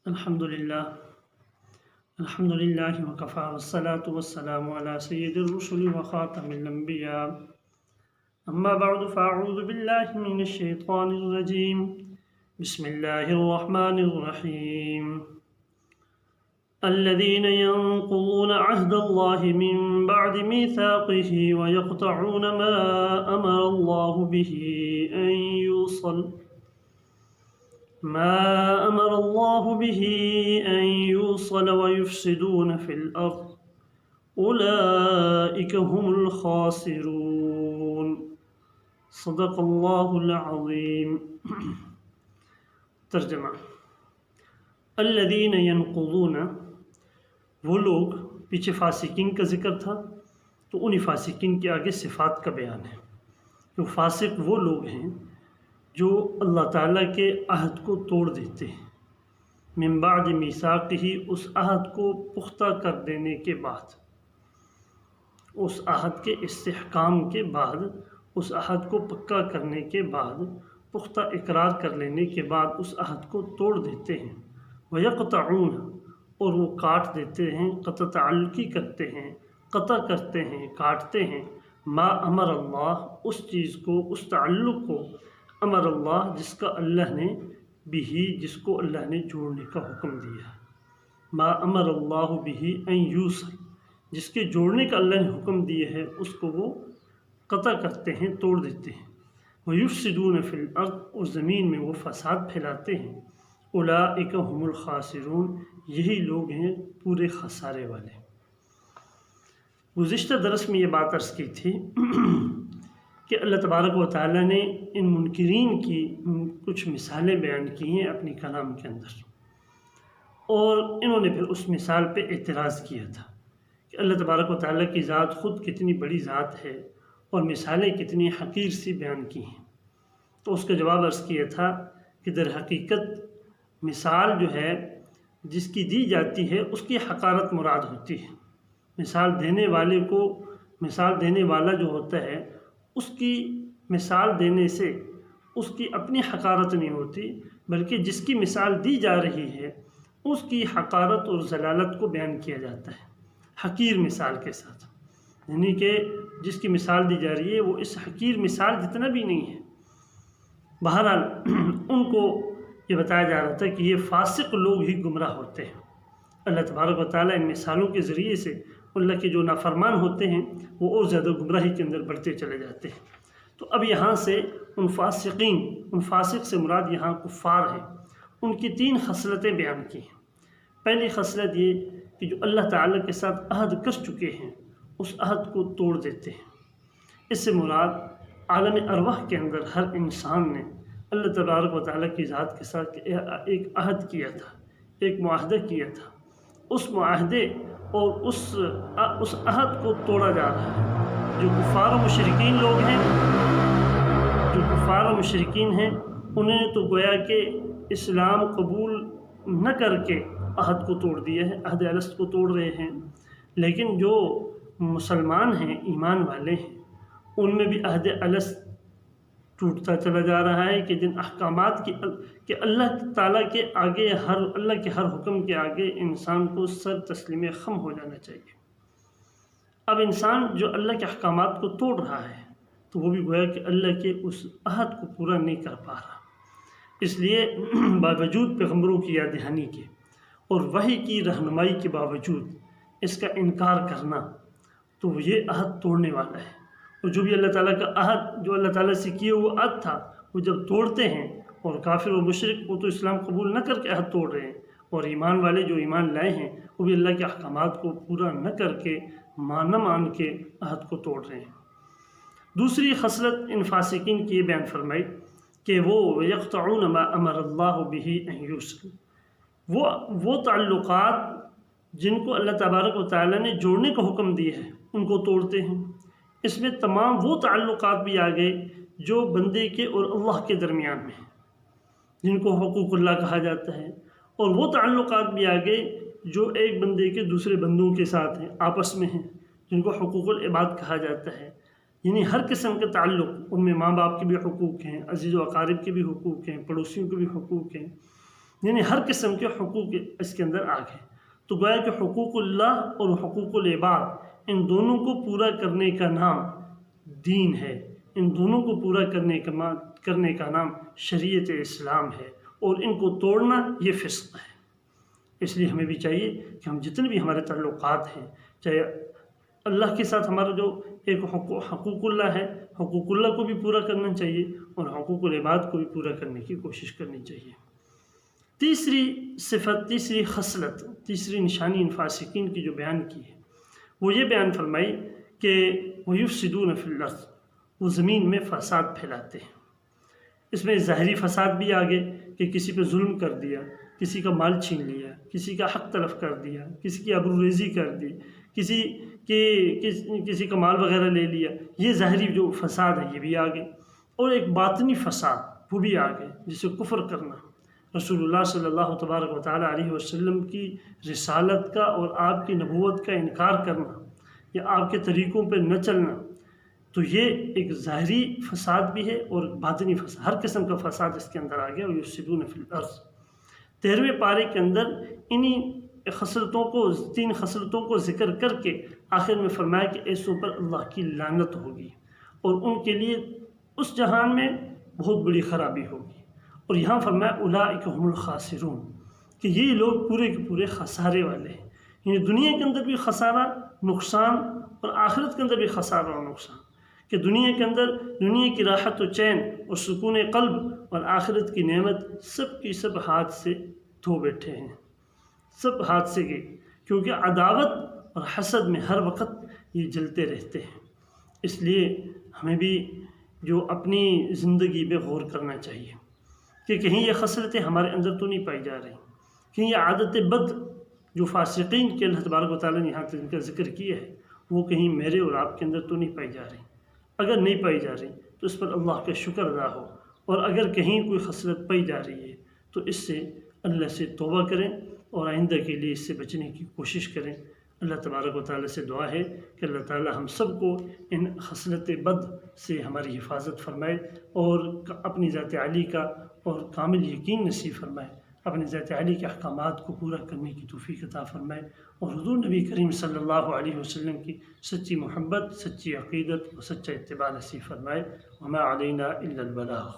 الحمدللہ الحمدللہ وکفا والصلاة والسلام علی سید الرسل وخاتم الانبیاء اما بعد فاعوذ باللہ من الشیطان الرجیم بسم اللہ الرحمن الرحیم الذين ينقضون عهد الله من بعد ميثاقه ويقطعون ما أمر الله به أن يوصل ويفسدون في الأرض أولئك هم الخاسرون صدق اللہ العظیم۔ ترجمہ: الذین ینقضون، وہ لوگ، پیچھے فاسقین کا ذکر تھا تو انہی فاسقین کے آگے صفات کا بیان ہے۔ جو فاسق وہ لوگ ہیں جو اللہ تعالیٰ کے عہد کو توڑ دیتے ہیں، من بعد میثاقہ، اس عہد کو پختہ کر دینے کے بعد، اس عہد کے استحکام کے بعد، اس عہد کو پکا کرنے کے بعد، پختہ اقرار کر لینے کے بعد اس عہد کو توڑ دیتے ہیں۔ وَيَقْطَعُونَ، اور وہ کاٹ دیتے ہیں، قطع تعلقی کرتے ہیں، قطع کرتے ہیں، کاٹتے ہیں، ما امر اللہ، اس چیز کو، اس تعلق کو، امر اللہ، جس کا اللہ نے، بھی، جس کو اللہ نے جوڑنے کا حکم دیا ہے۔ ما امر اللہ بھی ان یوصل، جس کے جوڑنے کا اللہ نے حکم دیا ہے اس کو وہ قطع کرتے ہیں، توڑ دیتے ہیں۔ وَيُفْسِدُونَ فِي الْأَرْضِ، اور زمین میں وہ فساد پھیلاتے ہیں۔ اولئک هم الخاسرون، یہی لوگ ہیں پورے خسارے والے۔ گزشتہ درس میں یہ بات عرض کی تھی کہ اللہ تبارک و تعالیٰ نے ان منکرین کی کچھ مثالیں بیان کی ہیں اپنی کلام کے اندر، اور انہوں نے پھر اس مثال پہ اعتراض کیا تھا کہ اللہ تبارک و تعالیٰ کی ذات خود کتنی بڑی ذات ہے اور مثالیں کتنی حقیر سی بیان کی ہیں۔ تو اس کا جواب عرض کیا تھا کہ در حقیقت مثال جو ہے جس کی دی جاتی ہے اس کی حقارت مراد ہوتی ہے۔ مثال دینے والے کو، مثال دینے والا جو ہوتا ہے اس کی مثال دینے سے اس کی اپنی حقارت نہیں ہوتی، بلکہ جس کی مثال دی جا رہی ہے اس کی حقارت اور ضلالت کو بیان کیا جاتا ہے حقیر مثال کے ساتھ، یعنی کہ جس کی مثال دی جا رہی ہے وہ اس حقیر مثال جتنا بھی نہیں ہے۔ بہرحال ان کو یہ بتایا جا رہا تھا کہ یہ فاسق لوگ ہی گمراہ ہوتے ہیں۔ اللہ تبارک و تعالیٰ ان مثالوں کے ذریعے سے اللہ کے جو نافرمان ہوتے ہیں وہ اور زیادہ گمراہی کے اندر بڑھتے چلے جاتے ہیں۔ تو اب یہاں سے ان فاسقین، ان فاسق سے مراد یہاں کفار ہے، ان کی 3 خصلتیں بیان کی ہیں۔ پہلی خصلت یہ کہ جو اللہ تعالیٰ کے ساتھ عہد کر چکے ہیں اس عہد کو توڑ دیتے ہیں۔ اس سے مراد عالم ارواح کے اندر ہر انسان نے اللہ تبارک و تعالیٰ کی ذات کے ساتھ ایک عہد کیا تھا، ایک معاہدہ کیا تھا۔ اس معاہدے اور اس عہد کو توڑا جا رہا ہے۔ جو کفار و مشرکین لوگ ہیں، جو کفار و مشرکین ہیں، انہوں نے تو گویا کہ اسلام قبول نہ کر کے عہد کو توڑ دیا ہے، عہد الست کو توڑ رہے ہیں۔ لیکن جو مسلمان ہیں، ایمان والے ہیں، ان میں بھی عہد الست ٹوٹتا چلا جا رہا ہے کہ جن احکامات کہ اللہ تعالیٰ کے آگے، اللہ کے ہر حکم کے آگے انسان کو سر تسلیم خم ہو جانا چاہیے۔ اب انسان جو اللہ کے احکامات کو توڑ رہا ہے تو وہ بھی گویا کہ اللہ کے اس عہد کو پورا نہیں کر پا رہا۔ اس لیے باوجود پیغمبروں کی یاد دہانی کے اور وحی کی رہنمائی کے باوجود اس کا انکار کرنا تو یہ عہد توڑنے والا ہے۔ اور جو بھی اللہ تعالیٰ کا عہد، جو اللہ تعالیٰ سے کیے وہ عہد تھا، وہ جب توڑتے ہیں، اور کافر و مشرک وہ تو اسلام قبول نہ کر کے عہد توڑ رہے ہیں، اور ایمان والے جو ایمان لائے ہیں وہ بھی اللہ کے احکامات کو پورا نہ کر کے، نہ مان کے عہد کو توڑ رہے ہیں۔ دوسری خصلت ان فاسقین کی یہ بیان فرمائی کہ وہ یقطعون ما امر اللہ بہ ان یوصل، وہ تعلقات جن کو اللہ تبارک و تعالیٰ نے جوڑنے کا حکم دیا ہے ان کو توڑتے ہیں۔ اس میں تمام وہ تعلقات بھی آ گئے جو بندے کے اور اللہ کے درمیان میں ہیں، جن کو حقوق اللہ کہا جاتا ہے، اور وہ تعلقات بھی آ گئے جو ایک بندے کے دوسرے بندوں کے ساتھ ہیں، آپس میں ہیں، جن کو حقوق العباد کہا جاتا ہے۔ یعنی ہر قسم کے تعلق، ان میں ماں باپ کے بھی حقوق ہیں، عزیز و اقارب کے بھی حقوق ہیں، پڑوسیوں کے بھی حقوق ہیں، یعنی ہر قسم کے حقوق اس کے اندر آ گئے۔ تو گویا کہ حقوق اللہ اور حقوق العباد ان دونوں کو پورا کرنے کا نام دین ہے، ان دونوں کو پورا کرنے کا نام شریعت اسلام ہے، اور ان کو توڑنا یہ فسق ہے۔ اس لیے ہمیں بھی چاہیے کہ ہم جتنے بھی ہمارے تعلقات ہیں، چاہے اللہ کے ساتھ ہمارا جو ایک حقوق اللہ ہے، حقوق اللہ کو بھی پورا کرنا چاہیے، اور حقوق العباد کو بھی پورا کرنے کی کوشش کرنی چاہیے۔ تیسری صفت، تیسری خصلت، تیسری نشانی ان فاسقین کی جو بیان کی ہے، وہ یہ بیان فرمائی کہ وَيُفْسِدُونَ فِي الْأَرْضِ، وہ زمین میں فساد پھیلاتے ہیں۔ اس میں ظاہری فساد بھی آگے کہ کسی پہ ظلم کر دیا، کسی کا مال چھین لیا، کسی کا حق تلف کر دیا، کسی کی آبروریزی کر دی، کسی کا مال وغیرہ لے لیا، یہ ظاہری جو فساد ہے یہ بھی آگے۔ اور ایک باطنی فساد وہ بھی آگے، جسے کفر کرنا، رسول اللہ صلی اللہ تبارک و تعالیٰ علیہ وسلم کی رسالت کا اور آپ کی نبوت کا انکار کرنا، یا آپ کے طریقوں پہ نہ چلنا، تو یہ ایک ظاہری فساد بھی ہے اور باطنی فساد، ہر قسم کا فساد اس کے اندر آ گیا۔ وَيُفْسِدُونَ فِي الْأَرْضِ، 13ویں پارے کے اندر انہی خصلتوں کو، 3 خصلتوں کو ذکر کر کے آخر میں فرمایا کہ ایسوں پر اللہ کی لعنت ہوگی، اور ان کے لیے اس جہان میں بہت بڑی خرابی ہوگی۔ اور یہاں فرمایا اولئک هم الخاسرون، کہ یہ لوگ پورے کے پورے خسارے والے ہیں، یعنی دنیا کے اندر بھی خسارہ، نقصان، اور آخرت کے اندر بھی خسارہ اور نقصان، کہ دنیا کے اندر دنیا کی راحت و چین اور سکون قلب اور آخرت کی نعمت سب کی سب ہاتھ سے دھو بیٹھے ہیں، سب ہاتھ سے گئی، کیونکہ عداوت اور حسد میں ہر وقت یہ جلتے رہتے ہیں۔ اس لیے ہمیں بھی جو اپنی زندگی پہ غور کرنا چاہیے کہ کہیں یہ خصلتیں ہمارے اندر تو نہیں پائی جا رہی، کہیں یہ عادت بد جو فاسقین کے اللہ تبارک و تعالیٰ نے یہاں تک ان کا ذکر کیا ہے، وہ کہیں میرے اور آپ کے اندر تو نہیں پائی جا رہی۔ اگر نہیں پائی جا رہی تو اس پر اللہ کا شکر ادا ہو، اور اگر کہیں کوئی خصلت پائی جا رہی ہے تو اس سے اللہ سے توبہ کریں اور آئندہ کے لیے اس سے بچنے کی کوشش کریں۔ اللہ تبارک و تعالیٰ سے دعا ہے کہ اللہ تعالیٰ ہم سب کو ان خصلت بد سے ہماری حفاظت فرمائے، اور اپنی ذات عالی کا اور کامل یقین نصیب فرمائے، اپنے ذات عالی کے احکامات کو پورا کرنے کی توفیق عطا فرمائے، اور حضور نبی کریم صلی اللہ علیہ وسلم کی سچی محبت، سچی عقیدت اور سچا اتباع نصیب فرمائے۔ وما علینا الا البلاغ۔